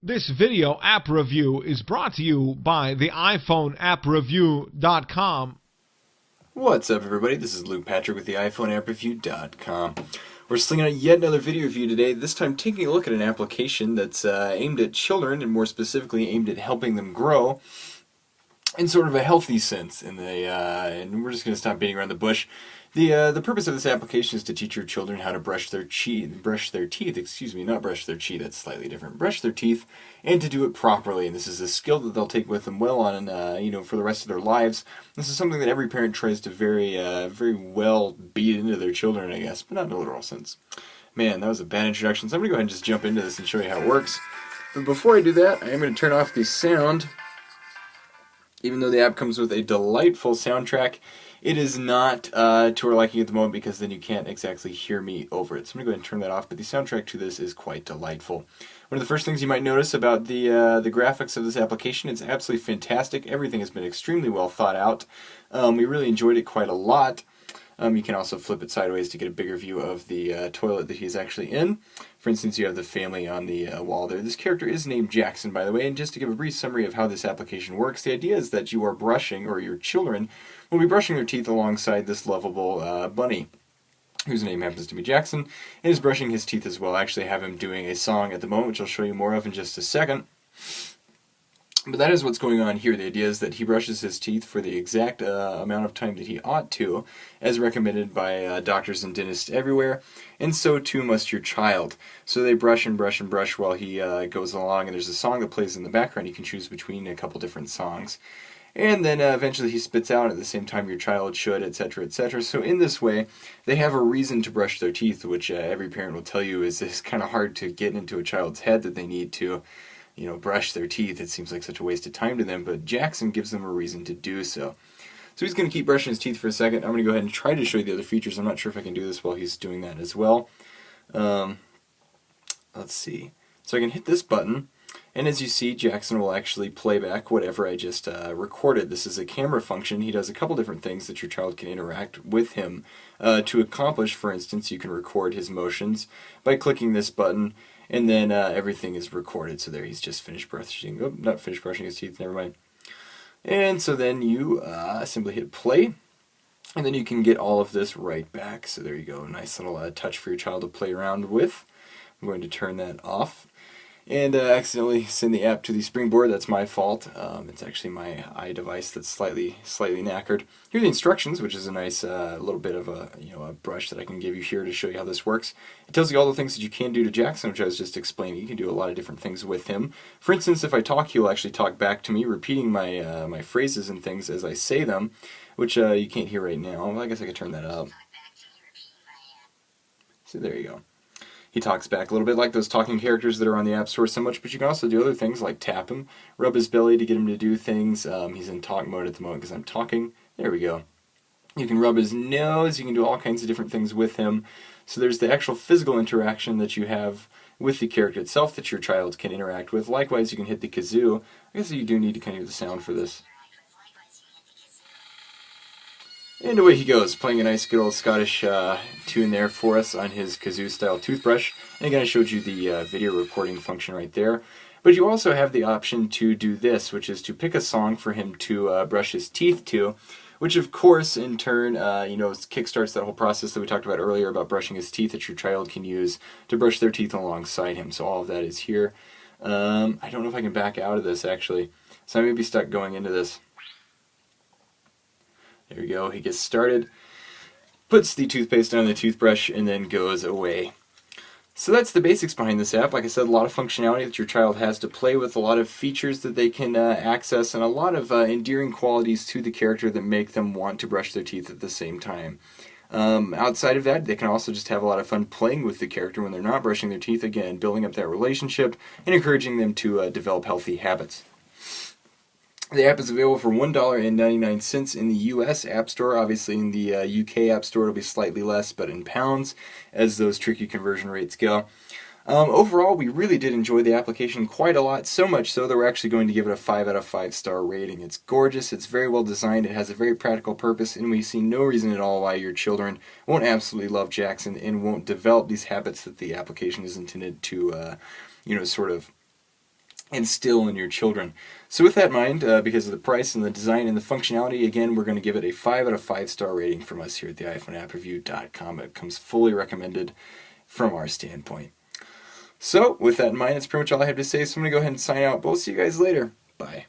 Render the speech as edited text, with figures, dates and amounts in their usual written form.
This video app review is brought to you by the iPhone appreview.com. What's up, everybody? This is Luke Patrick with the iPhone appreview.com. We're slinging out yet another video review today, this time taking a look at an application that's aimed at children, and more specifically aimed at helping them grow in sort of a healthy sense. And we're just going to stop beating around the bush. The purpose of this application is to teach your children how to brush their teeth, not brush their teeth, that's slightly different, brush their teeth, and to do it properly. And this is a skill that they'll take with them well on, for the rest of their lives. This is something that every parent tries to very well beat into their children, I guess, but not in a literal sense. Man, that was a bad introduction, so I'm going to go ahead and just jump into this and show you how it works. But before I do that, I am going to turn off the sound. Even though the app comes with a delightful soundtrack, it is not to our liking at the moment, because then you can't exactly hear me over it. So I'm going to go ahead and turn that off, but the soundtrack to this is quite delightful. One of the first things you might notice about the graphics of this application, it's absolutely fantastic. Everything has been extremely well thought out. We really enjoyed it quite a lot. You can also flip it sideways to get a bigger view of the toilet that he's actually in. For instance, you have the family on the wall there. This character is named Jackson, by the way, and just to give a brief summary of how this application works, the idea is that you are brushing, or your children will be brushing their teeth alongside this lovable bunny, whose name happens to be Jackson, and is brushing his teeth as well. I actually have him doing a song at the moment, which I'll show you more of in just a second. But that is what's going on here. The idea is that he brushes his teeth for the exact amount of time that he ought to, as recommended by doctors and dentists everywhere, and so too must your child. So they brush and brush and brush while he goes along, and there's a song that plays in the background. You can choose between a couple different songs. And then eventually he spits out at the same time your child should, etc., etc. So in this way, they have a reason to brush their teeth, which every parent will tell you is kind of hard to get into a child's head, that they need to brush their teeth. It seems like such a waste of time to them, but Jackson gives them a reason to do so. So he's going to keep brushing his teeth for a second. I'm going to go ahead and try to show you the other features. I'm not sure if I can do this while he's doing that as well. Let's see. So I can hit this button, and as you see, Jackson will actually play back whatever I just recorded. This is a camera function. He does a couple different things that your child can interact with him to accomplish. For instance, you can record his motions by clicking this button, and then everything is recorded. So there, he's just finished brushing. Oh, not finished brushing his teeth, never mind. And so then you simply hit play, and then you can get all of this right back. So there you go, nice little touch for your child to play around with. I'm going to turn that off, and accidentally send the app to the springboard. That's my fault. It's actually my iDevice that's slightly knackered. Here are the instructions, which is a nice little bit of a brush that I can give you here to show you how this works. It tells you all the things that you can do to Jackson, which I was just explaining. You can do a lot of different things with him. For instance, if I talk, he'll actually talk back to me, repeating my my phrases and things as I say them, which you can't hear right now. Well, I guess I could turn that up. So there you go. He talks back a little bit like those talking characters that are on the App Store so much, but you can also do other things like tap him, rub his belly to get him to do things. He's in talk mode at the moment because I'm talking. There we go. You can rub his nose, you can do all kinds of different things with him. So there's the actual physical interaction that you have with the character itself that your child can interact with. Likewise, you can hit the kazoo. I guess you do need to kind of hear the sound for this. And away he goes, playing a nice good old Scottish tune there for us on his kazoo-style toothbrush. And again, I showed you the video recording function right there. But you also have the option to do this, which is to pick a song for him to brush his teeth to, which of course, in turn, kickstarts that whole process that we talked about earlier about brushing his teeth that your child can use to brush their teeth alongside him. So all of that is here. I don't know if I can back out of this, actually. So I may be stuck going into this. There we go, he gets started, puts the toothpaste on the toothbrush, and then goes away. So that's the basics behind this app. Like I said, a lot of functionality that your child has to play with, a lot of features that they can access, and a lot of endearing qualities to the character that make them want to brush their teeth at the same time. Outside of that, they can also just have a lot of fun playing with the character when they're not brushing their teeth, again, building up that relationship and encouraging them to develop healthy habits. The app is available for $1.99 in the US App Store. Obviously in the UK App Store it'll be slightly less, but in pounds, as those tricky conversion rates go. Overall, we really did enjoy the application quite a lot, so much so that we're actually going to give it a 5 out of 5 star rating. It's gorgeous, it's very well designed, it has a very practical purpose, and we see no reason at all why your children won't absolutely love Jackson and won't develop these habits that the application is intended to, sort of instill in your children. So with that in mind, because of the price and the design and the functionality, again, we're going to give it a 5 out of 5 star rating from us here at the iPhoneAppReview.com. It comes fully recommended from our standpoint. So with that in mind, that's pretty much all I have to say. So I'm going to go ahead and sign out. But we'll see you guys later. Bye.